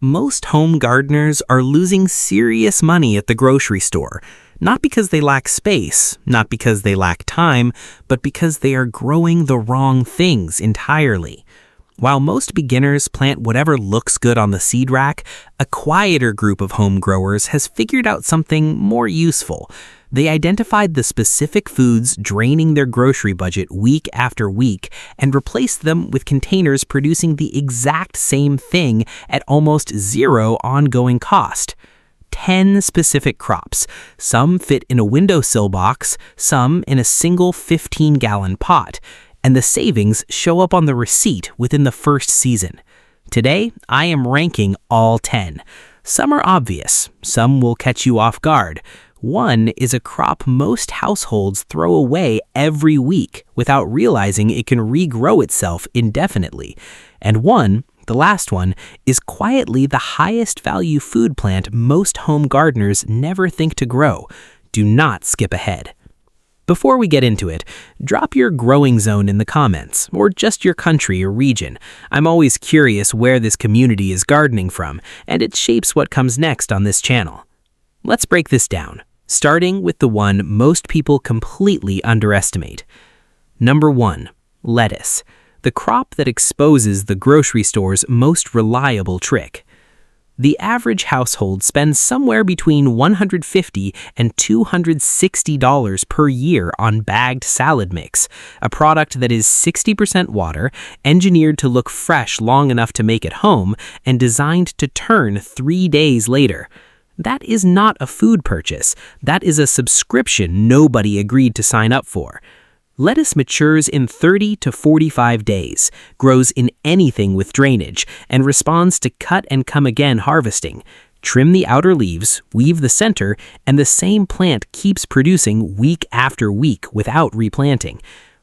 Most home gardeners are losing serious money at the grocery store, not because they lack space, not because they lack time, but because they are growing the wrong things entirely. While most beginners plant whatever looks good on the seed rack, a quieter group of home growers has figured out something more useful. They identified the specific foods draining their grocery budget week after week and replaced them with containers producing the exact same thing at almost zero ongoing cost. 10 specific crops. Some fit in a windowsill box, some in a single 15-gallon pot, and the savings show up on the receipt within the first season. Today, I am ranking all 10. Some are obvious, some will catch you off guard. One is a crop most households throw away every week without realizing it can regrow itself indefinitely. And one, the last one, is quietly the highest value food plant most home gardeners never think to grow. Do not skip ahead. Before we get into it, drop your growing zone in the comments, or just your country or region. I'm always curious where this community is gardening from, and it shapes what comes next on this channel. Let's break this down, starting with the one most people completely underestimate. Number 1, lettuce, the crop that exposes the grocery store's most reliable trick. The average household spends somewhere between $150 and $260 per year on bagged salad mix, a product that is 60% water, engineered to look fresh long enough to make it home, and designed to turn 3 days later. That is not a food purchase. That is a subscription nobody agreed to sign up for. Lettuce matures in 30 to 45 days, grows in anything with drainage, and responds to cut and come again harvesting. Trim the outer leaves, weave the center, and the same plant keeps producing week after week without replanting.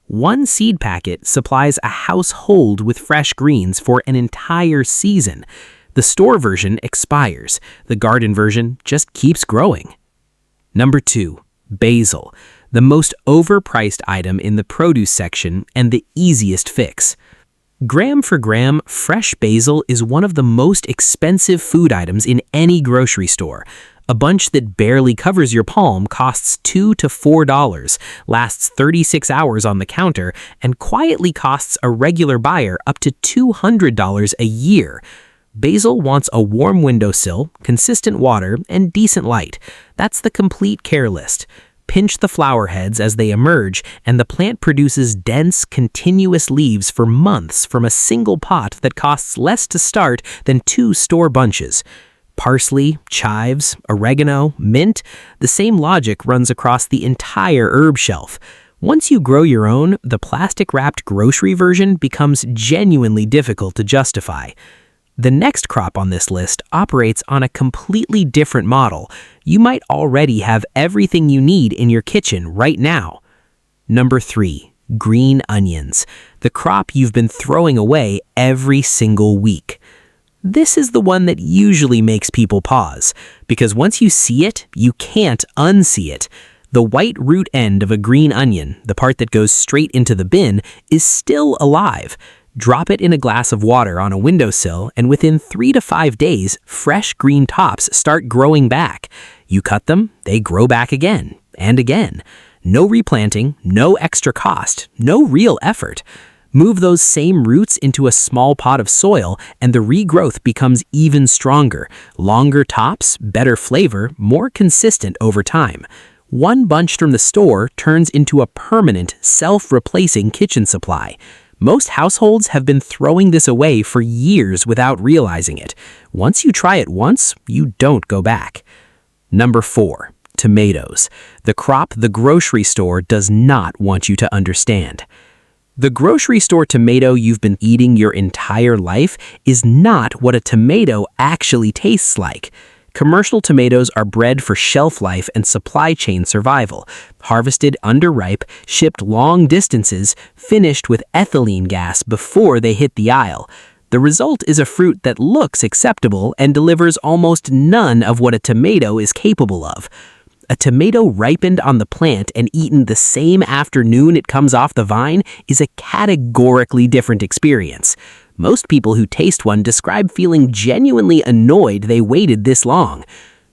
One seed packet supplies a household with fresh greens for an entire season. The store version expires. The garden version just keeps growing. Number 2, basil, the most overpriced item in the produce section and the easiest fix. Gram for gram, fresh basil is one of the most expensive food items in any grocery store. A bunch that barely covers your palm costs $2 to $4, lasts 36 hours on the counter, and quietly costs a regular buyer up to $200 a year. Basil wants a warm windowsill, consistent water, and decent light. That's the complete care list. Pinch the flower heads as they emerge, and the plant produces dense, continuous leaves for months from a single pot that costs less to start than 2 store bunches. Parsley, chives, oregano, mint, the same logic runs across the entire herb shelf. Once you grow your own, the plastic-wrapped grocery version becomes genuinely difficult to justify. The next crop on this list operates on a completely different model. You might already have everything you need in your kitchen right now. Number 3, green onions, the crop you've been throwing away every single week. This is the one that usually makes people pause, because once you see it, you can't unsee it. The white root end of a green onion, the part that goes straight into the bin, is still alive. Drop it in a glass of water on a windowsill, and within 3 to 5 days, fresh green tops start growing back. You cut them, they grow back again and again. No replanting, no extra cost, no real effort. Move those same roots into a small pot of soil, and the regrowth becomes even stronger. Longer tops, better flavor, more consistent over time. One bunch from the store turns into a permanent, self-replacing kitchen supply. Most households have been throwing this away for years without realizing it. Once you try it once, you don't go back. Number 4, tomatoes, the crop the grocery store does not want you to understand. The grocery store tomato you've been eating your entire life is not what a tomato actually tastes like. Commercial tomatoes are bred for shelf life and supply chain survival, harvested underripe, shipped long distances, finished with ethylene gas before they hit the aisle. The result is a fruit that looks acceptable and delivers almost none of what a tomato is capable of. A tomato ripened on the plant and eaten the same afternoon it comes off the vine is a categorically different experience. Most people who taste one describe feeling genuinely annoyed they waited this long.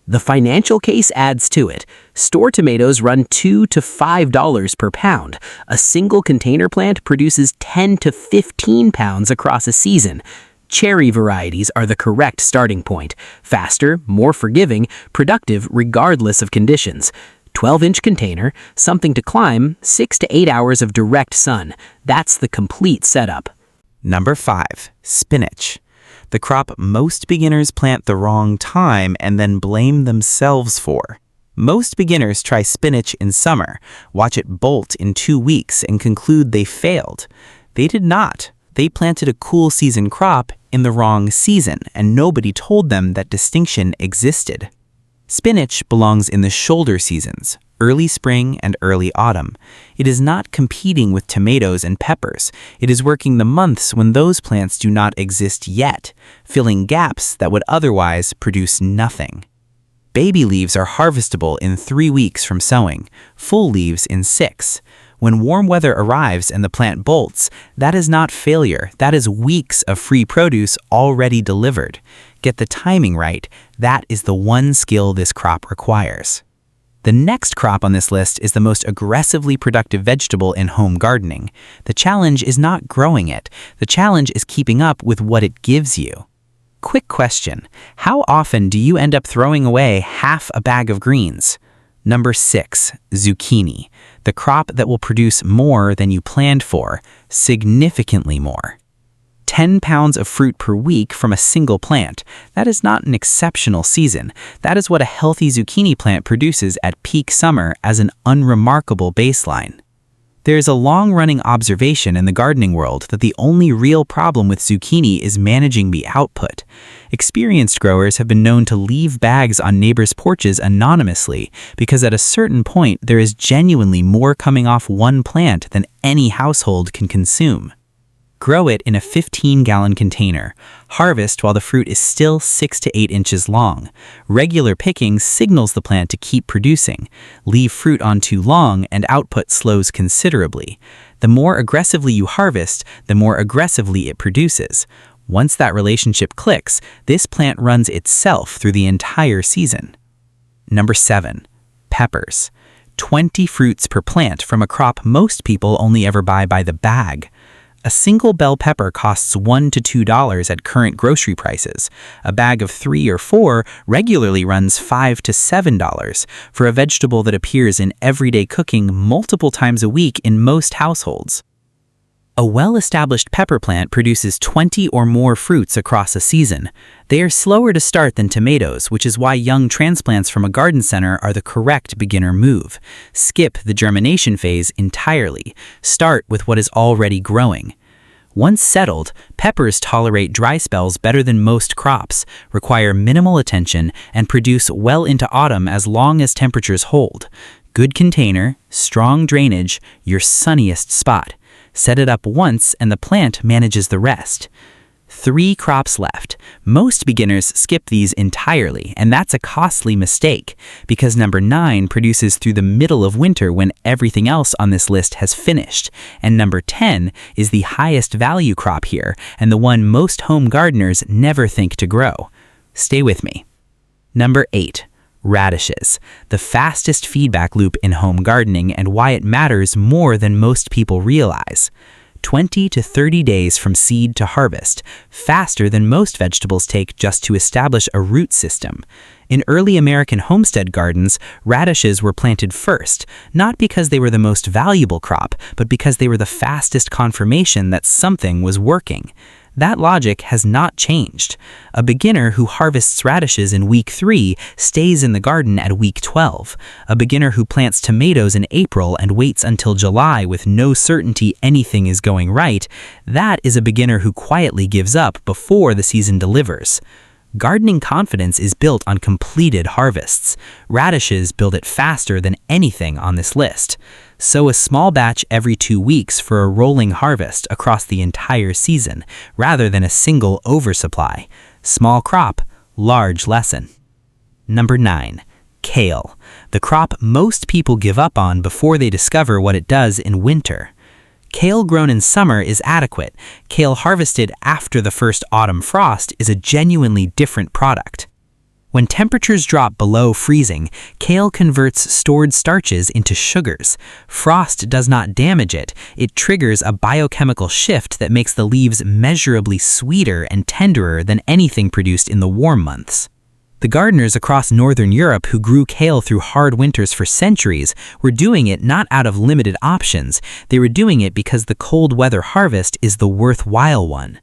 The financial case adds to it. Store tomatoes run $2 to $5 per pound. A single container plant produces 10 to 15 pounds across a season. Cherry varieties are the correct starting point. Faster, more forgiving, productive regardless of conditions. 12-inch container, something to climb, 6 to 8 hours of direct sun. That's the complete setup. Number 5. Spinach. The crop most beginners plant the wrong time and then blame themselves for. Most beginners try spinach in summer, watch it bolt in 2 weeks, and conclude they failed. They did not. They planted a cool season crop in the wrong season, and nobody told them that distinction existed. Spinach belongs in the shoulder seasons, early spring and early autumn. It is not competing with tomatoes and peppers. It is working the months when those plants do not exist yet, filling gaps that would otherwise produce nothing. Baby leaves are harvestable in 3 weeks from sowing, full leaves in 6. When warm weather arrives and the plant bolts, that is not failure. That is weeks of free produce already delivered. Get the timing right. That is the one skill this crop requires. The next crop on this list is the most aggressively productive vegetable in home gardening. The challenge is not growing it. The challenge is keeping up with what it gives you. Quick question. How often do you end up throwing away half a bag of greens? Number 6, zucchini, the crop that will produce more than you planned for, significantly more. 10 pounds of fruit per week from a single plant. That is not an exceptional season. That is what a healthy zucchini plant produces at peak summer as an unremarkable baseline. There is a long-running observation in the gardening world that the only real problem with zucchini is managing the output. Experienced growers have been known to leave bags on neighbors' porches anonymously because at a certain point there is genuinely more coming off one plant than any household can consume. Grow it in a 15-gallon container. Harvest while the fruit is still 6 to 8 inches long. Regular picking signals the plant to keep producing. Leave fruit on too long and output slows considerably. The more aggressively you harvest, the more aggressively it produces. Once that relationship clicks, this plant runs itself through the entire season. Number 7. Peppers. 20 fruits per plant from a crop most people only ever buy by the bag. A single bell pepper costs $1 to $2 at current grocery prices. A bag of 3 or 4 regularly runs $5 to $7 for a vegetable that appears in everyday cooking multiple times a week in most households. A well-established pepper plant produces 20 or more fruits across a season. They are slower to start than tomatoes, which is why young transplants from a garden center are the correct beginner move. Skip the germination phase entirely. Start with what is already growing. Once settled, peppers tolerate dry spells better than most crops, require minimal attention, and produce well into autumn as long as temperatures hold. Good container, strong drainage, your sunniest spot. Set it up once and the plant manages the rest. 3 crops left. Most beginners skip these entirely, and that's a costly mistake because number 9 produces through the middle of winter when everything else on this list has finished, and number 10 is the highest value crop here and the one most home gardeners never think to grow. Stay with me. Number 8. Radishes, the fastest feedback loop in home gardening and why it matters more than most people realize. 20 to 30 days from seed to harvest, faster than most vegetables take just to establish a root system. In early American homestead gardens, radishes were planted first, not because they were the most valuable crop, but because they were the fastest confirmation that something was working. That logic has not changed. A beginner who harvests radishes in week 3 stays in the garden at week 12. A beginner who plants tomatoes in April and waits until July with no certainty anything is going right, that is a beginner who quietly gives up before the season delivers. Gardening confidence is built on completed harvests. Radishes build it faster than anything on this list. Sow a small batch every 2 weeks for a rolling harvest across the entire season, rather than a single oversupply. Small crop, large lesson. Number 9. Kale, the crop most people give up on before they discover what it does in winter. Kale grown in summer is adequate. Kale harvested after the first autumn frost is a genuinely different product. When temperatures drop below freezing, kale converts stored starches into sugars. Frost does not damage it. It triggers a biochemical shift that makes the leaves measurably sweeter and tenderer than anything produced in the warm months. The gardeners across northern Europe who grew kale through hard winters for centuries were doing it not out of limited options. They were doing it because the cold weather harvest is the worthwhile one.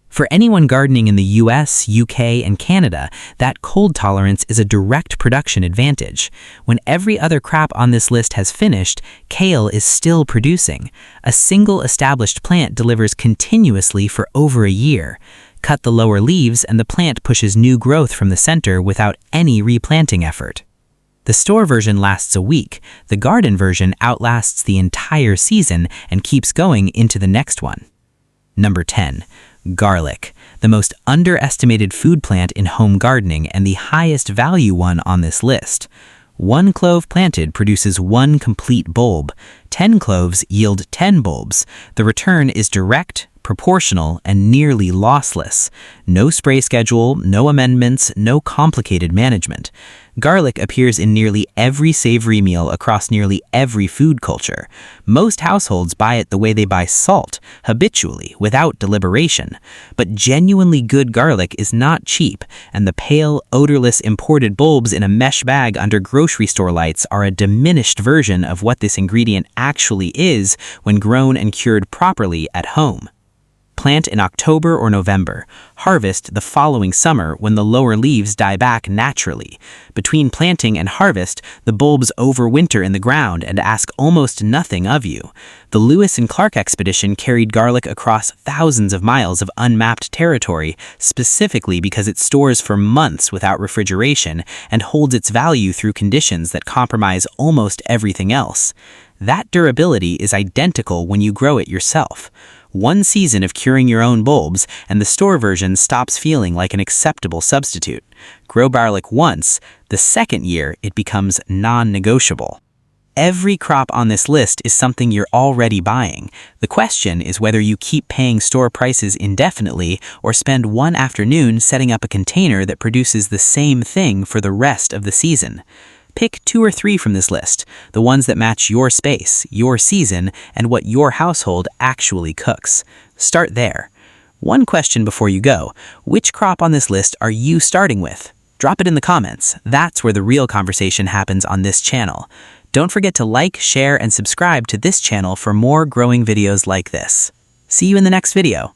For anyone gardening in the US, UK, and Canada, that cold tolerance is a direct production advantage. When every other crop on this list has finished, kale is still producing. A single established plant delivers continuously for over a year. Cut the lower leaves and the plant pushes new growth from the center without any replanting effort. The store version lasts a week. The garden version outlasts the entire season and keeps going into the next one. Number 10. Garlic, the most underestimated food plant in home gardening and the highest value one on this list. 1 clove planted produces 1 complete bulb. 10 cloves yield 10 bulbs. The return is direct, proportional, and nearly lossless. No spray schedule, no amendments, no complicated management. Garlic appears in nearly every savory meal across nearly every food culture. Most households buy it the way they buy salt, habitually, without deliberation. But genuinely good garlic is not cheap, and the pale, odorless imported bulbs in a mesh bag under grocery store lights are a diminished version of what this ingredient actually is when grown and cured properly at home. Plant in October or November. Harvest the following summer when the lower leaves die back naturally. Between planting and harvest, the bulbs overwinter in the ground and ask almost nothing of you. The Lewis and Clark expedition carried garlic across thousands of miles of unmapped territory specifically because it stores for months without refrigeration and holds its value through conditions that compromise almost everything else. That durability is identical when you grow it yourself. 1 season of curing your own bulbs, and the store version stops feeling like an acceptable substitute. Grow garlic once, the second year it becomes non-negotiable. Every crop on this list is something you're already buying. The question is whether you keep paying store prices indefinitely or spend one afternoon setting up a container that produces the same thing for the rest of the season. Pick 2 or 3 from this list, the ones that match your space, your season, and what your household actually cooks. Start there. One question before you go: which crop on this list are you starting with? Drop it in the comments. That's where the real conversation happens on this channel. Don't forget to like, share, and subscribe to this channel for more growing videos like this. See you in the next video.